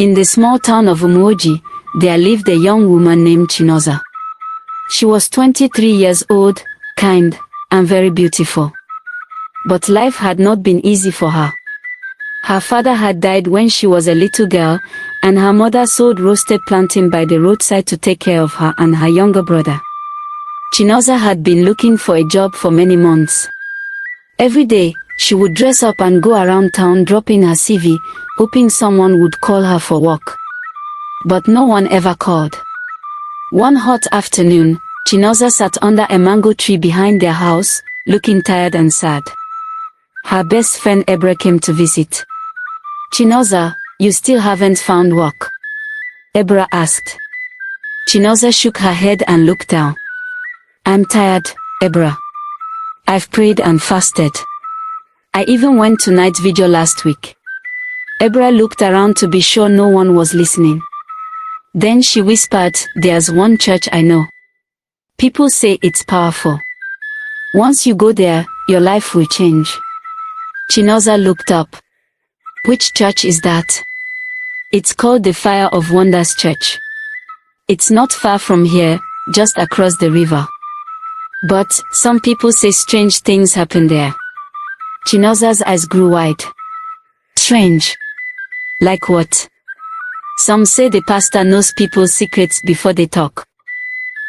In the small town of Umuoji, there lived a young woman named Chinoza. She was 23 years old, kind, and very beautiful. But life had not been easy for her. Her father had died when she was a little girl, and her mother sold roasted plantain by the roadside to take care of her and her younger brother. Chinoza had been looking for a job for many months. Every day, she would dress up and go around town dropping her CV, hoping someone would call her for work. But no one ever called. One hot afternoon, Chinoza sat under a mango tree behind their house, looking tired and sad. Her best friend Ebra came to visit. "Chinoza, you still haven't found work?" Ebra asked. Chinoza shook her head and looked down. "I'm tired, Ebra. I've prayed and fasted. I even went to night vigil last week." Ebra looked around to be sure no one was listening. Then she whispered, "There's one church I know. People say it's powerful. Once you go there, your life will change." Chinoza looked up. "Which church is that?" "It's called the Fire of Wonders Church. It's not far from here, just across the river. But some people say strange things happen there." Chinoza's eyes grew wide. "Strange? Like what?" "Some say the pastor knows people's secrets before they talk.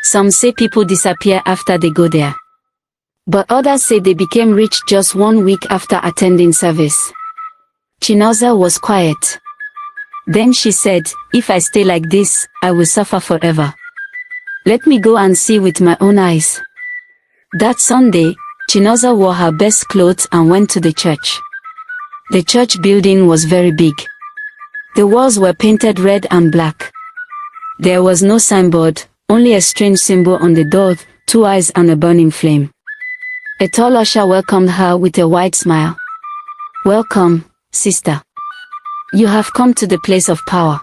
Some say people disappear after they go there. But others say they became rich just 1 week after attending service." Chinoza was quiet. Then she said, "If I stay like this, I will suffer forever. Let me go and see with my own eyes." That Sunday, Chinoza wore her best clothes and went to the church. The church building was very big. The walls were painted red and black. There was no signboard, only a strange symbol on the door, 2 eyes and a burning flame. A tall usher welcomed her with a wide smile. "Welcome, sister. You have come to the place of power."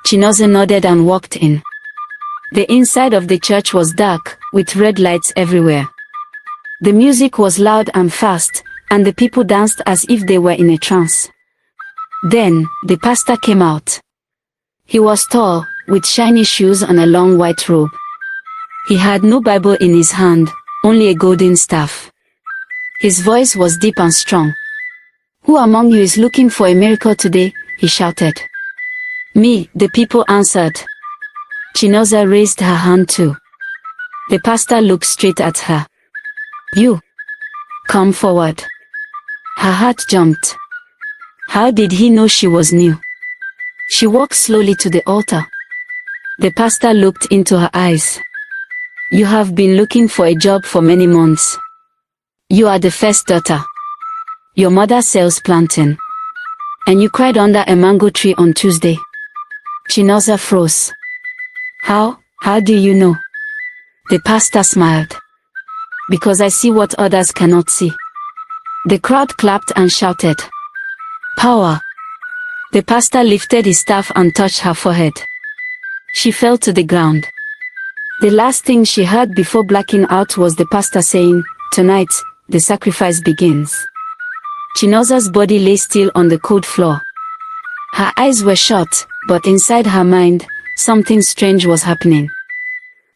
Chinoza nodded and walked in. The inside of the church was dark, with red lights everywhere. The music was loud and fast, and the people danced as if they were in a trance. Then, the pastor came out. He was tall, with shiny shoes and a long white robe. He had no Bible in his hand, only a golden staff. His voice was deep and strong. "Who among you is looking for a miracle today?" he shouted. "Me," the people answered. Chinoza raised her hand too. The pastor looked straight at her. "You. Come forward." Her heart jumped. How did he know she was new? She walked slowly to the altar. The pastor looked into her eyes. "You have been looking for a job for many months. You are the first daughter. Your mother sells plantain. And you cried under a mango tree on Tuesday." Chinoza froze. How do you know?" The pastor smiled. "Because I see what others cannot see." The crowd clapped and shouted, "Power!" The pastor lifted his staff and touched her forehead. She fell to the ground. The last thing she heard before blacking out was the pastor saying, "Tonight, the sacrifice begins." Chinoza's body lay still on the cold floor. Her eyes were shut, but inside her mind, something strange was happening.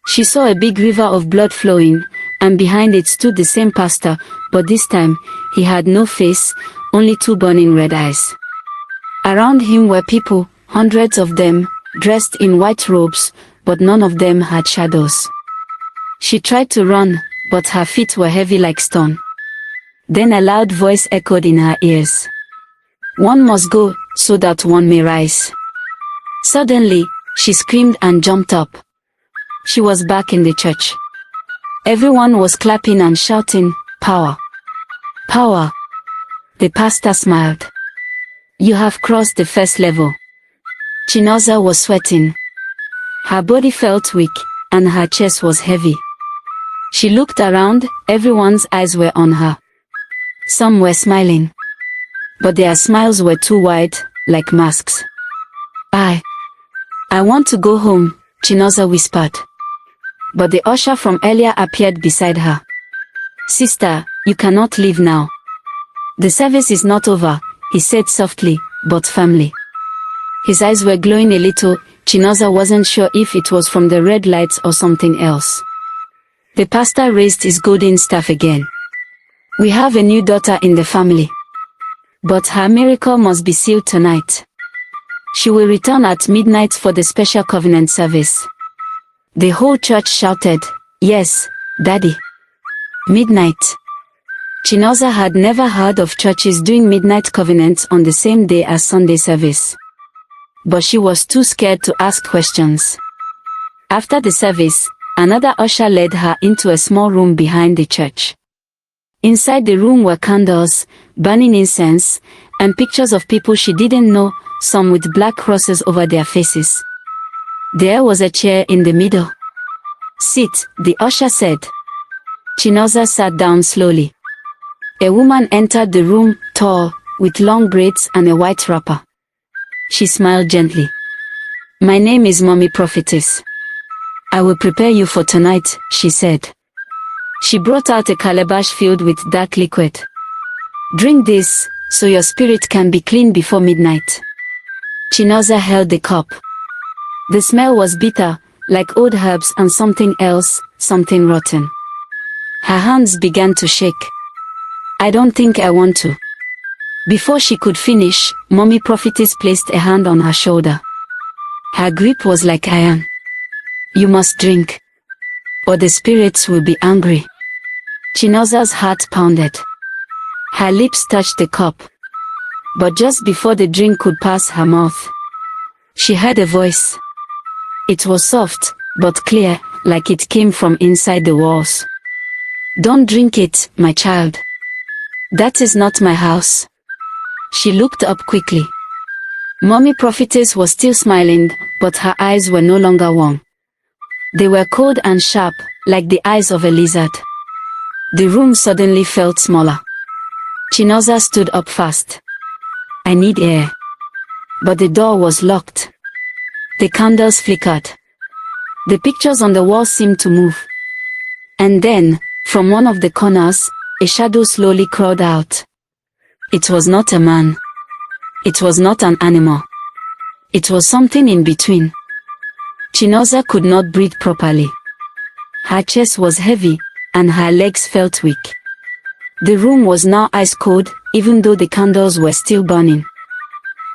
She saw a big river of blood flowing, and behind it stood the same pastor, but this time, he had no face, only 2 burning red eyes. Around him were people, hundreds of them, dressed in white robes, but none of them had shadows. She tried to run, but her feet were heavy like stone. Then a loud voice echoed in her ears. "One must go, so that one may rise." Suddenly, she screamed and jumped up. She was back in the church. Everyone was clapping and shouting, "Power! Power!" The pastor smiled. "You have crossed the first level." Chinoza was sweating. Her body felt weak, and her chest was heavy. She looked around, everyone's eyes were on her. Some were smiling. But their smiles were too wide, like masks. I want to go home," Chinoza whispered. But the usher from earlier appeared beside her. "Sister, you cannot leave now. The service is not over," he said softly, but firmly. His eyes were glowing a little. Chinoza wasn't sure if it was from the red lights or something else. The pastor raised his golden staff again. We have a new daughter in the family. But her miracle must be sealed tonight. She will return at midnight for the special covenant service. The whole church shouted, "Yes, Daddy." Midnight. Chinoza had never heard of churches doing midnight covenants on the same day as Sunday service. But she was too scared to ask questions. After the service, another usher led her into a small room behind the church. Inside the room were candles, burning incense, and pictures of people she didn't know, some with black crosses over their faces. There was a chair in the middle. "Sit," the usher said. Chinoza sat down slowly. A woman entered the room, tall, with long braids and a white wrapper. She smiled gently. "My name is Mommy Prophetess. I will prepare you for tonight," she said. She brought out a calabash filled with dark liquid. "Drink this, so your spirit can be clean before midnight." Chinoza held the cup. The smell was bitter, like old herbs and something else, something rotten. Her hands began to shake. "I don't think I want to." Before she could finish, Mommy Prophetess placed a hand on her shoulder. Her grip was like iron. "You must drink, or the spirits will be angry." Chinoza's heart pounded. Her lips touched the cup. But just before the drink could pass her mouth, she heard a voice. It was soft, but clear, like it came from inside the walls. "Don't drink it, my child. That is not my house." She looked up quickly. Mommy Prophetess was still smiling, but her eyes were no longer warm. They were cold and sharp, like the eyes of a lizard. The room suddenly felt smaller. Chinoza stood up fast. "I need air." But the door was locked. The candles flickered. The pictures on the wall seemed to move. And then, from one of the corners, a shadow slowly crawled out. It was not a man. It was not an animal. It was something in between. Chinoza could not breathe properly. Her chest was heavy, and her legs felt weak. The room was now ice cold, even though the candles were still burning.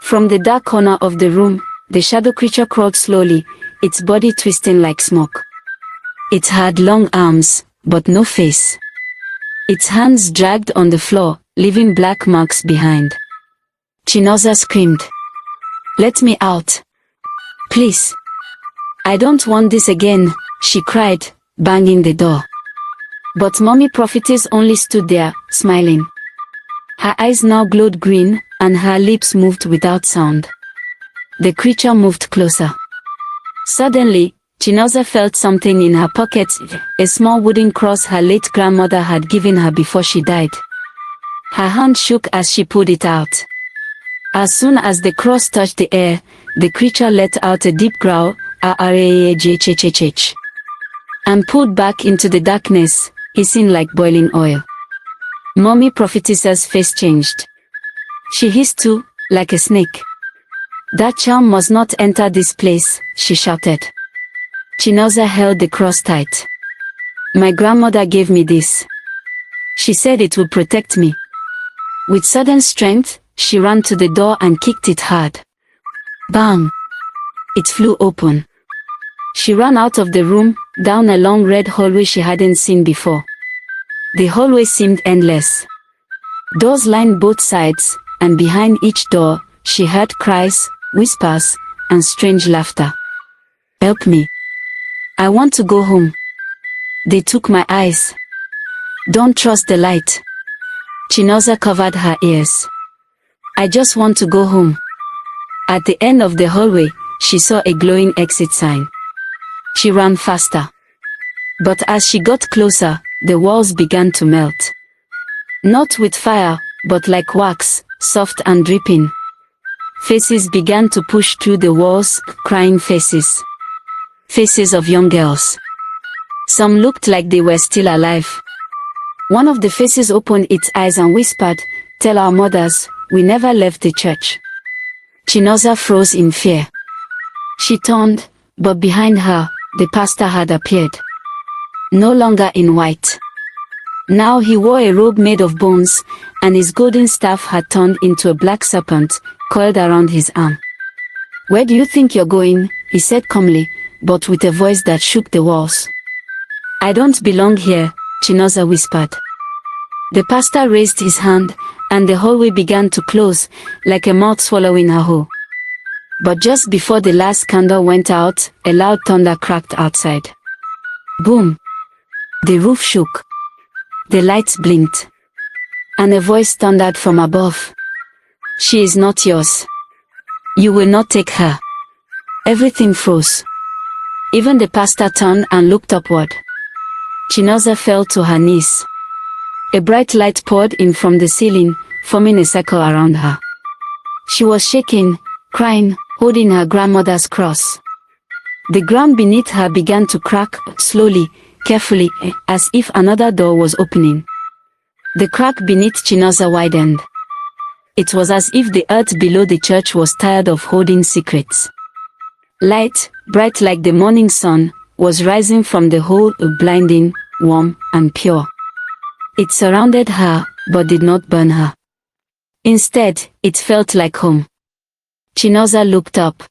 From the dark corner of the room, the shadow creature crawled slowly, its body twisting like smoke. It had long arms, but no face. Its hands dragged on the floor, leaving black marks behind. Chinoza screamed. "Let me out. Please. I don't want this again," she cried, banging the door. But Mommy Prophetess only stood there, smiling. Her eyes now glowed green, and her lips moved without sound. The creature moved closer. Suddenly, Chinoza felt something in her pocket, a small wooden cross her late grandmother had given her before she died. Her hand shook as she pulled it out. As soon as the cross touched the air, the creature let out a deep growl, and pulled back into the darkness, hissing like boiling oil. Mommy Prophetess's face changed. She hissed too, like a snake. "That charm must not enter this place," she shouted. Chinoza held the cross tight. "My grandmother gave me this. She said it would protect me." With sudden strength, she ran to the door and kicked it hard. Bang! It flew open. She ran out of the room, down a long red hallway she hadn't seen before. The hallway seemed endless. Doors lined both sides, and behind each door, she heard cries, whispers, and strange laughter. "Help me. I want to go home. They took my eyes. Don't trust the light." Chinoza covered her ears. "I just want to go home." At the end of the hallway, she saw a glowing exit sign. She ran faster. But as she got closer, the walls began to melt. Not with fire, but like wax, soft and dripping. Faces began to push through the walls, crying faces. Faces of young girls. Some looked like they were still alive. One of the faces opened its eyes and whispered, "Tell our mothers, we never left the church." Chinoza froze in fear. She turned, but behind her, the pastor had appeared. No longer in white. Now he wore a robe made of bones, and his golden staff had turned into a black serpent, coiled around his arm. "Where do you think you're going?" he said calmly, but with a voice that shook the walls. "I don't belong here," Chinoza whispered. The pastor raised his hand, and the hallway began to close, like a mouth swallowing a whole. But just before the last candle went out, a loud thunder cracked outside. Boom! The roof shook. The lights blinked. And a voice thundered from above. "She is not yours. You will not take her." Everything froze. Even the pastor turned and looked upward. Chinoza fell to her knees. A bright light poured in from the ceiling, forming a circle around her. She was shaking, crying, holding her grandmother's cross. The ground beneath her began to crack, slowly, carefully, as if another door was opening. The crack beneath Chinoza widened. It was as if the earth below the church was tired of holding secrets. Light, bright like the morning sun, was rising from the hole, blinding, warm, and pure. It surrounded her, but did not burn her. Instead, it felt like home. Chinoza looked up.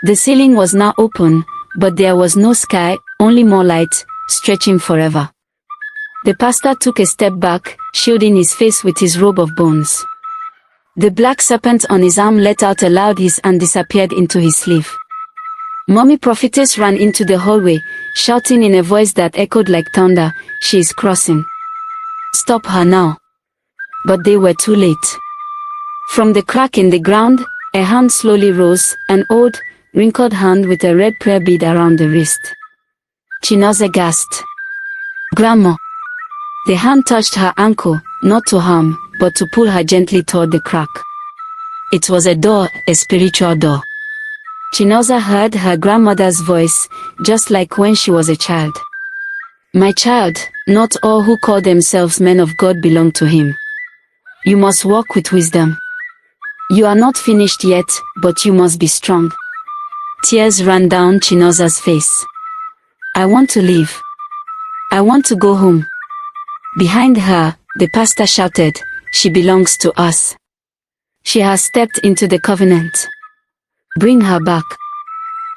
The ceiling was now open, but there was no sky, only more light, stretching forever. The pastor took a step back, shielding his face with his robe of bones. The black serpent on his arm let out a loud hiss and disappeared into his sleeve. Mommy prophetess ran into the hallway, shouting in a voice that echoed like thunder, "She is crossing. Stop her now." But they were too late. From the crack in the ground, a hand slowly rose, an old, wrinkled hand with a red prayer bead around the wrist. Chinoza gasped. "Grandma." The hand touched her ankle, not to harm, but to pull her gently toward the crack. It was a door, a spiritual door. Chinoza heard her grandmother's voice, just like when she was a child. "My child, not all who call themselves men of God belong to him. You must walk with wisdom. You are not finished yet, but you must be strong." Tears ran down Chinoza's face. "I want to leave. I want to go home." Behind her, the pastor shouted, "She belongs to us. She has stepped into the covenant. Bring her back."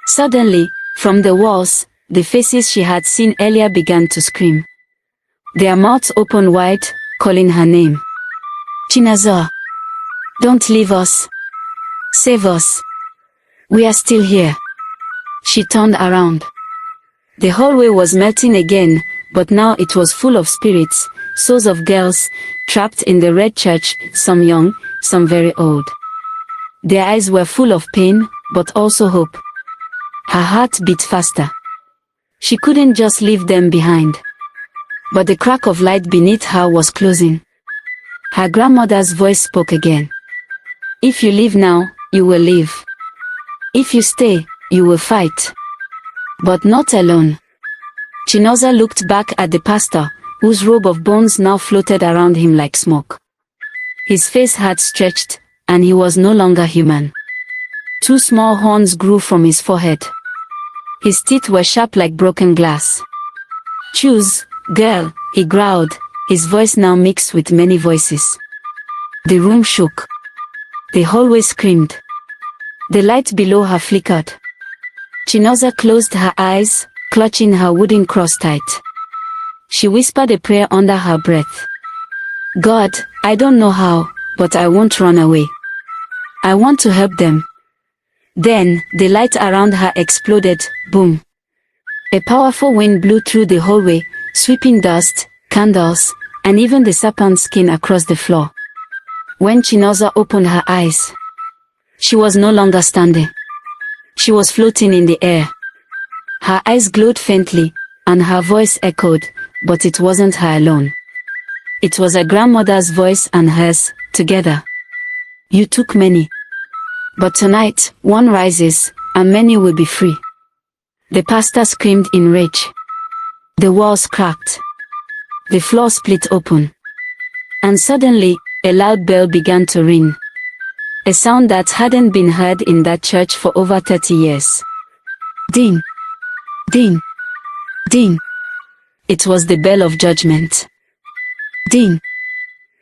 Suddenly, from the walls, the faces she had seen earlier began to scream. Their mouths opened wide, calling her name. "Chinoza, don't leave us. Save us. We are still here." She turned around. The hallway was melting again, but now it was full of spirits, souls of girls, trapped in the red church, some young, some very old. Their eyes were full of pain, but also hope. Her heart beat faster. She couldn't just leave them behind. But the crack of light beneath her was closing. Her grandmother's voice spoke again. "If you leave now, you will live. If you stay, you will fight. But not alone." Chinoza looked back at the pastor, whose robe of bones now floated around him like smoke. His face had stretched, and he was no longer human. Two small horns grew from his forehead. His teeth were sharp like broken glass. "Choose, girl," he growled, his voice now mixed with many voices. The room shook. The hallway screamed. The light below her flickered. Chinoza closed her eyes, clutching her wooden cross tight. She whispered a prayer under her breath. "God, I don't know how, but I won't run away. I want to help them." Then, the light around her exploded, boom. A powerful wind blew through the hallway, sweeping dust, candles, and even the serpent's skin across the floor. When Chinoza opened her eyes, she was no longer standing. She was floating in the air. Her eyes glowed faintly, and her voice echoed, but it wasn't her alone. It was her grandmother's voice and hers, together. "You took many. But tonight, one rises, and many will be free." The pastor screamed in rage. The walls cracked. The floor split open. And suddenly, a loud bell began to ring. A sound that hadn't been heard in that church for over 30 years. Ding! Ding! Ding! It was the bell of judgment. Ding!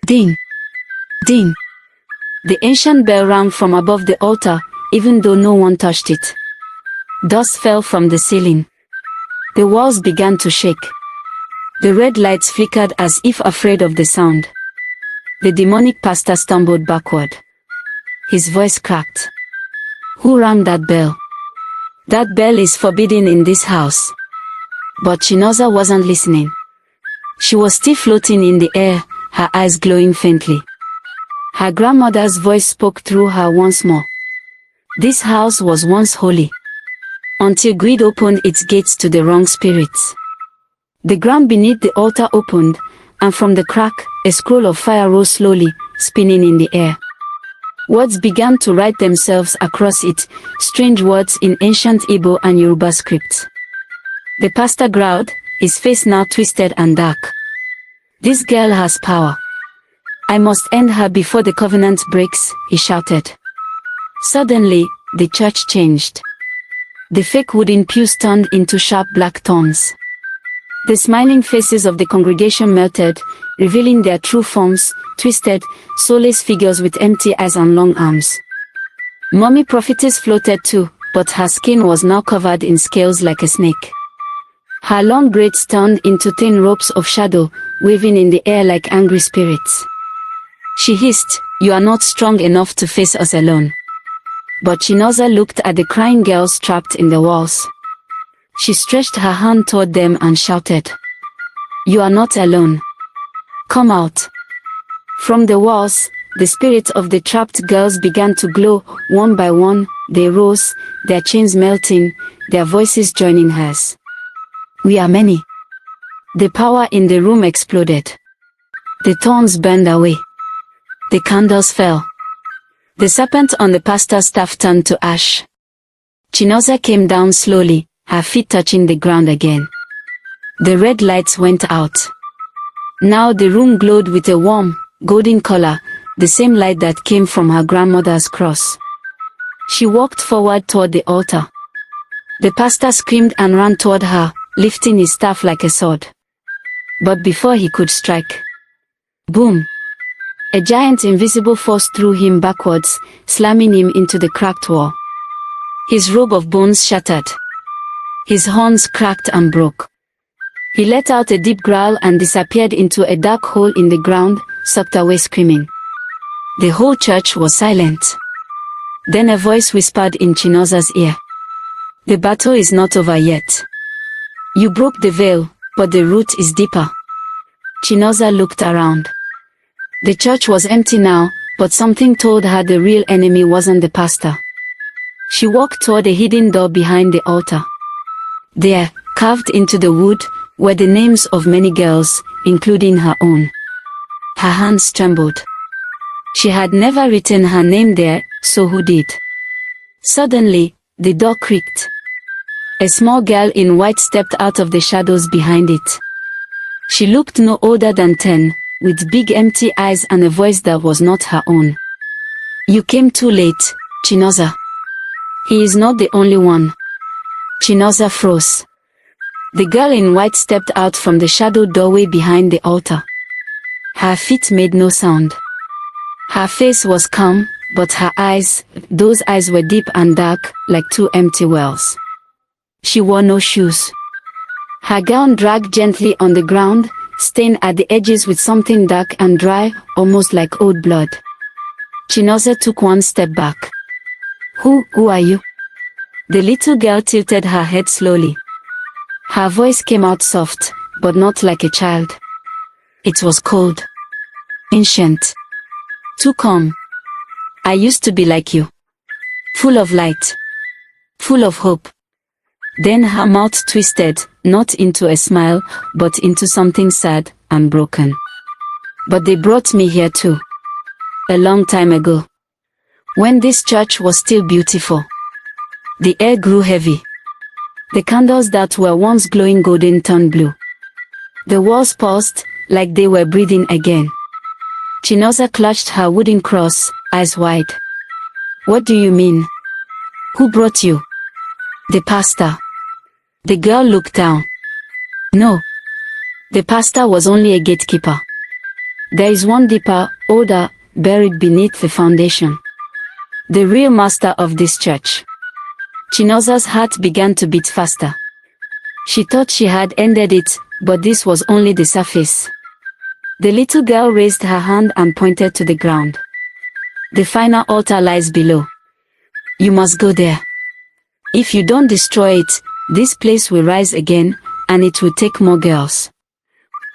Ding! Ding! The ancient bell rang from above the altar, even though no one touched it. Dust fell from the ceiling. The walls began to shake. The red lights flickered as if afraid of the sound. The demonic pastor stumbled backward. His voice cracked. Who rang that bell? That bell is forbidden in this house. But Chinoza wasn't listening. She was still floating in the air, her eyes glowing faintly. Her grandmother's voice spoke through her once more. This house was once holy, until greed opened its gates to the wrong spirits. The ground beneath the altar opened, and from the crack, a scroll of fire rose slowly, spinning in the air. Words began to write themselves across it, strange words in ancient Igbo and Yoruba scripts. The pastor growled, his face now twisted and dark. This girl has power. I must end her before the covenant breaks, he shouted. Suddenly, the church changed. The fake wooden pews turned into sharp black thorns. The smiling faces of the congregation melted, revealing their true forms, twisted, soulless figures with empty eyes and long arms. Mommy prophetess floated too, but her skin was now covered in scales like a snake. Her long braids turned into thin ropes of shadow, waving in the air like angry spirits. She hissed, "You are not strong enough to face us alone." But Chinoza looked at the crying girls trapped in the walls. She stretched her hand toward them and shouted, "You are not alone. Come out." From the walls, the spirits of the trapped girls began to glow, one by one. They rose, their chains melting, their voices joining hers. "We are many." The power in the room exploded. The thorns burned away. The candles fell. The serpent on the pastor's staff turned to ash. Chinoza came down slowly, her feet touching the ground again. The red lights went out. Now the room glowed with a warm, golden color, the same light that came from her grandmother's cross. She walked forward toward the altar. The pastor screamed and ran toward her, lifting his staff like a sword. But before he could strike, boom! A giant invisible force threw him backwards, slamming him into the cracked wall. His robe of bones shattered. His horns cracked and broke. He let out a deep growl and disappeared into a dark hole in the ground, sucked away screaming. The whole church was silent. Then a voice whispered in Chinoza's ear. "The battle is not over yet. You broke the veil, but the root is deeper." Chinoza looked around. The church was empty now, but something told her the real enemy wasn't the pastor. She walked toward a hidden door behind the altar. There, carved into the wood, were the names of many girls, including her own. Her hands trembled. She had never written her name there, so who did? Suddenly, the door creaked. A small girl in white stepped out of the shadows behind it. She looked no older than 10, with big empty eyes and a voice that was not her own. "You came too late, Chinoza." "He is not the only one." Chinoza froze. The girl in white stepped out from the shadow doorway behind the altar. Her feet made no sound. Her face was calm, but her eyes, those eyes were deep and dark, like two empty wells. She wore no shoes. Her gown dragged gently on the ground, stained at the edges with something dark and dry, almost like old blood. Chinoza took one step back. Who are you?" The little girl tilted her head slowly. Her voice came out soft, but not like a child. It was cold. Ancient. Too calm. "I used to be like you. Full of light. Full of hope." Then her mouth twisted, not into a smile, but into something sad and broken. "But they brought me here too. A long time ago. When this church was still beautiful." The air grew heavy. The candles that were once glowing golden turned blue. The walls paused, like they were breathing again. Chinoza clutched her wooden cross, eyes wide. What do you mean? Who brought you? The pastor. The girl looked down. No. The pastor was only a gatekeeper. There is one deeper, older, buried beneath the foundation. The real master of this church. Chinoza's heart began to beat faster. She thought she had ended it, but this was only the surface. The little girl raised her hand and pointed to the ground. The final altar lies below. You must go there. If you don't destroy it, this place will rise again, and it will take more girls.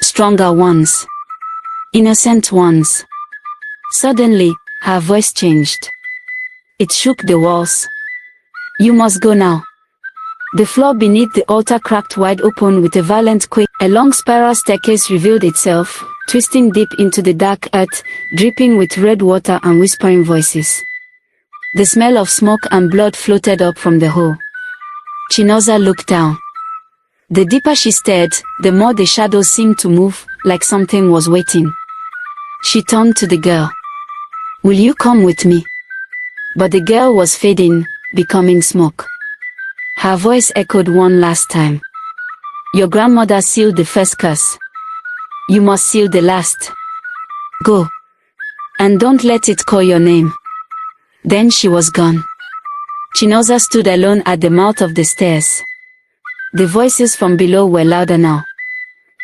Stronger ones. Innocent ones. Suddenly, her voice changed. It shook the walls. You must go now. The floor beneath the altar cracked wide open with a violent quake. A long spiral staircase revealed itself, twisting deep into the dark earth, dripping with red water and whispering voices. The smell of smoke and blood floated up from the hole. Chinoza looked down. The deeper she stared, the more the shadows seemed to move, like something was waiting. She turned to the girl. Will you come with me? But the girl was fading, becoming smoke. Her voice echoed one last time. Your grandmother sealed the first curse. You must seal the last. Go. And don't let it call your name. Then she was gone. Chinoza stood alone at the mouth of the stairs. The voices from below were louder now.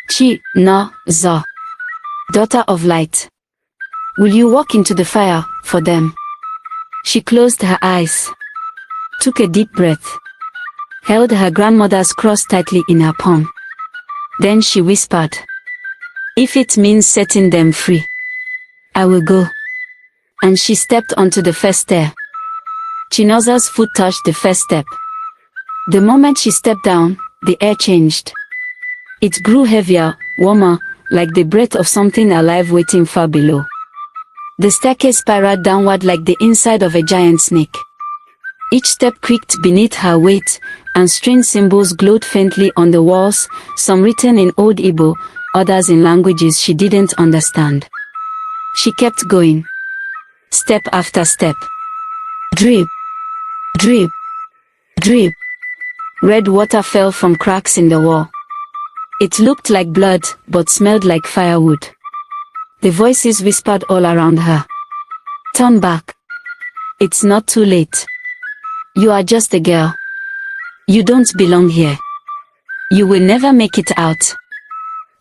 Chi-na-za. Daughter of light. Will you walk into the fire, for them? She closed her eyes. Took a deep breath. Held her grandmother's cross tightly in her palm. Then she whispered. If it means setting them free, I will go. And she stepped onto the first stair. Chinoza's foot touched the first step. The moment she stepped down, the air changed. It grew heavier, warmer, like the breath of something alive waiting far below. The staircase spiraled downward like the inside of a giant snake. Each step creaked beneath her weight, and strange symbols glowed faintly on the walls, some written in Old Igbo, others in languages she didn't understand. She kept going. Step after step. Drip. Drip. Drip. Red water fell from cracks in the wall. It looked like blood, but smelled like firewood. The voices whispered all around her. Turn back. It's not too late. You are just a girl. You don't belong here. You will never make it out.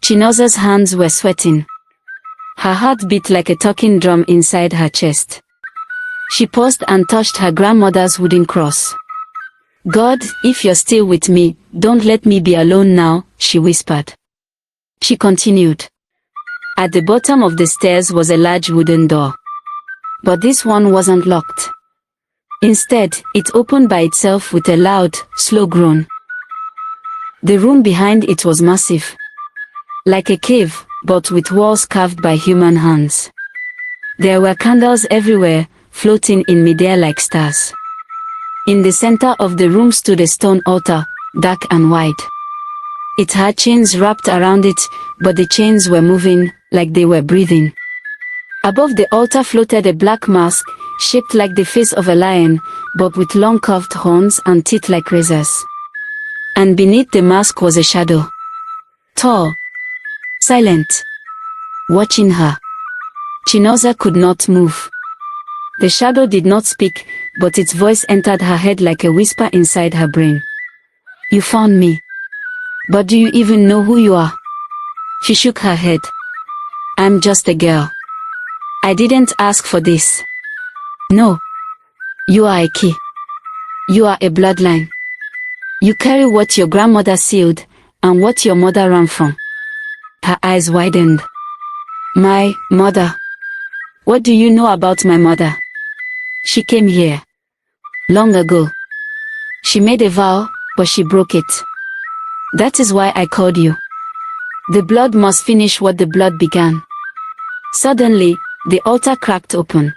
Chinoza's hands were sweating. Her heart beat like a talking drum inside her chest. She paused and touched her grandmother's wooden cross. God, if you're still with me, don't let me be alone now, she whispered. She continued. At the bottom of the stairs was a large wooden door. But this one wasn't locked. Instead, it opened by itself with a loud, slow groan. The room behind it was massive. Like a cave, but with walls carved by human hands. There were candles everywhere, floating in midair like stars. In the center of the room stood a stone altar, dark and wide. It had chains wrapped around it, but the chains were moving, like they were breathing. Above the altar floated a black mask, shaped like the face of a lion, but with long curved horns and teeth like razors. And beneath the mask was a shadow. Tall. Silent. Watching her. Chinoza could not move. The shadow did not speak, but its voice entered her head like a whisper inside her brain. You found me. But do you even know who you are? She shook her head. I'm just a girl. I didn't ask for this. No. You are a key. You are a bloodline. You carry what your grandmother sealed, and what your mother ran from. Her eyes widened. My mother. What do you know about my mother? She came here. Long ago. She made a vow, but she broke it. That is why I called you. The blood must finish what the blood began. Suddenly, the altar cracked open.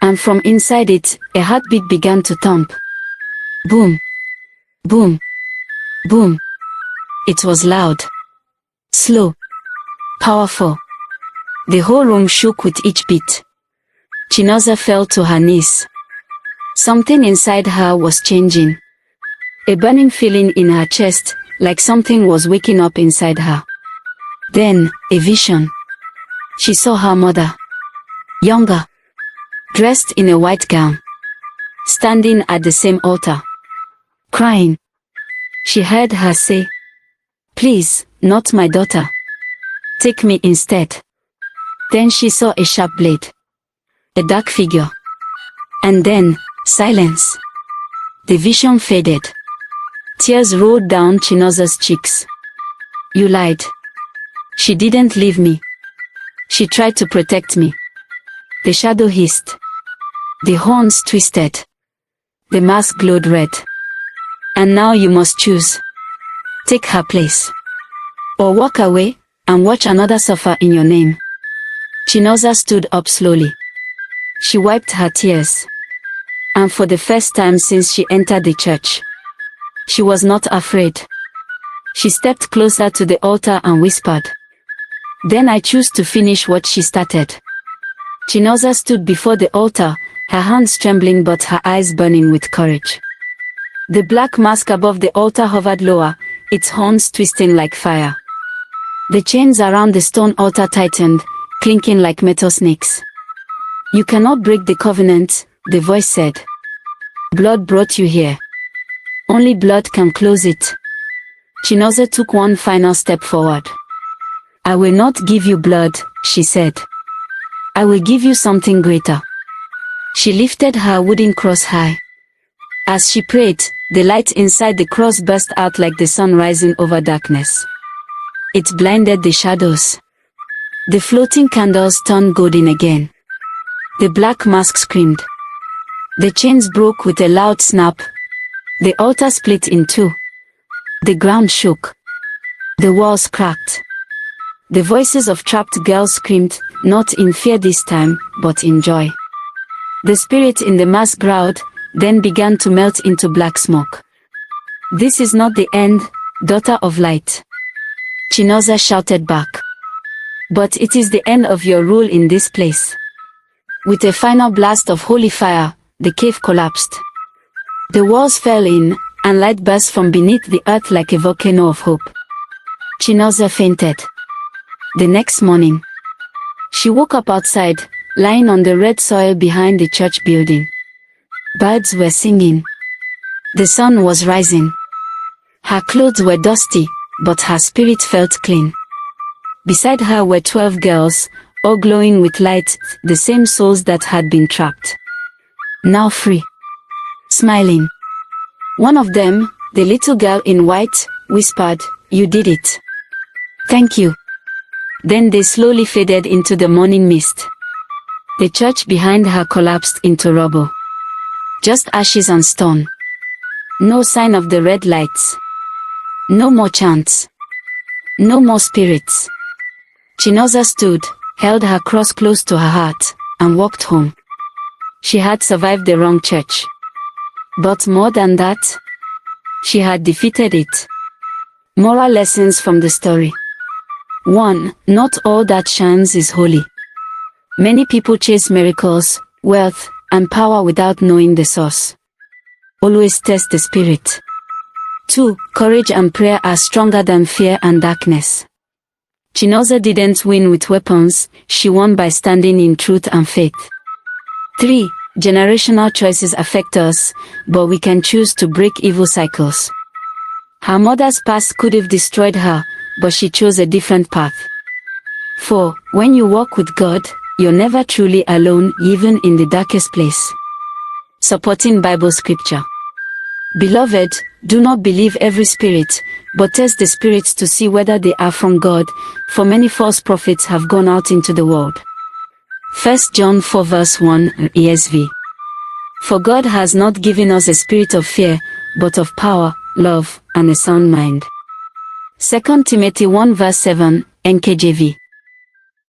And from inside it, a heartbeat began to thump. Boom. Boom. Boom. It was loud. Slow. Powerful. The whole room shook with each beat. Chinoza fell to her knees. Something inside her was changing. A burning feeling in her chest, like something was waking up inside her. Then, a vision. She saw her mother, younger, dressed in a white gown, standing at the same altar, crying. She heard her say, "Please, not my daughter. Take me instead." Then she saw a sharp blade, a dark figure, and then, silence. The vision faded. Tears rolled down Chinoza's cheeks. "You lied. She didn't leave me. She tried to protect me." The shadow hissed. The horns twisted. The mask glowed red. "And now you must choose. Take her place, or walk away and watch another suffer in your name." Chinoza stood up slowly. She wiped her tears. And for the first time since she entered the church, she was not afraid. She stepped closer to the altar and whispered, "Then I choose to finish what she started." Chinoza stood before the altar, her hands trembling but her eyes burning with courage. The black mask above the altar hovered lower, its horns twisting like fire. The chains around the stone altar tightened, clinking like metal snakes. "You cannot break the covenant," the voice said. "Blood brought you here. Only blood can close it." Chinoza took one final step forward. "I will not give you blood," she said. "I will give you something greater." She lifted her wooden cross high. As she prayed, the light inside the cross burst out like the sun rising over darkness. It blinded the shadows. The floating candles turned golden again. The black mask screamed. The chains broke with a loud snap. The altar split in two. The ground shook. The walls cracked. The voices of trapped girls screamed, not in fear this time, but in joy. The spirit in the mask growled, then began to melt into black smoke. "This is not the end, daughter of light," Chinoza shouted back. "But it is the end of your rule in this place." With a final blast of holy fire, the cave collapsed. The walls fell in, and light burst from beneath the earth like a volcano of hope. Chinoza fainted. The next morning, she woke up outside, lying on the red soil behind the church building. Birds were singing. The sun was rising. Her clothes were dusty, but her spirit felt clean. Beside her were 12 girls, all glowing with light, the same souls that had been trapped. Now free. Smiling. One of them, the little girl in white, whispered, "You did it. Thank you." Then they slowly faded into the morning mist. The church behind her collapsed into rubble. Just ashes and stone. No sign of the red lights. No more chants. No more spirits. Chinoza stood, held her cross close to her heart, and walked home. She had survived the wrong church. But more than that, she had defeated it. Moral lessons from the story. 1. Not all that shines is holy. Many people chase miracles, wealth, and power without knowing the source. Always test the spirit. 2. Courage and prayer are stronger than fear and darkness. Chinoza didn't win with weapons, she won by standing in truth and faith. 3. Generational choices affect us, but we can choose to break evil cycles. Her mother's past could have destroyed her, but she chose a different path. 4. When you walk with God, you're never truly alone, even in the darkest place. Supporting Bible scripture. Beloved, do not believe every spirit, but test the spirits to see whether they are from God, for many false prophets have gone out into the world. 1 John 4 verse 1 ESV. For God has not given us a spirit of fear, but of power, love, and a sound mind. 2 Timothy 1 verse 7 NKJV.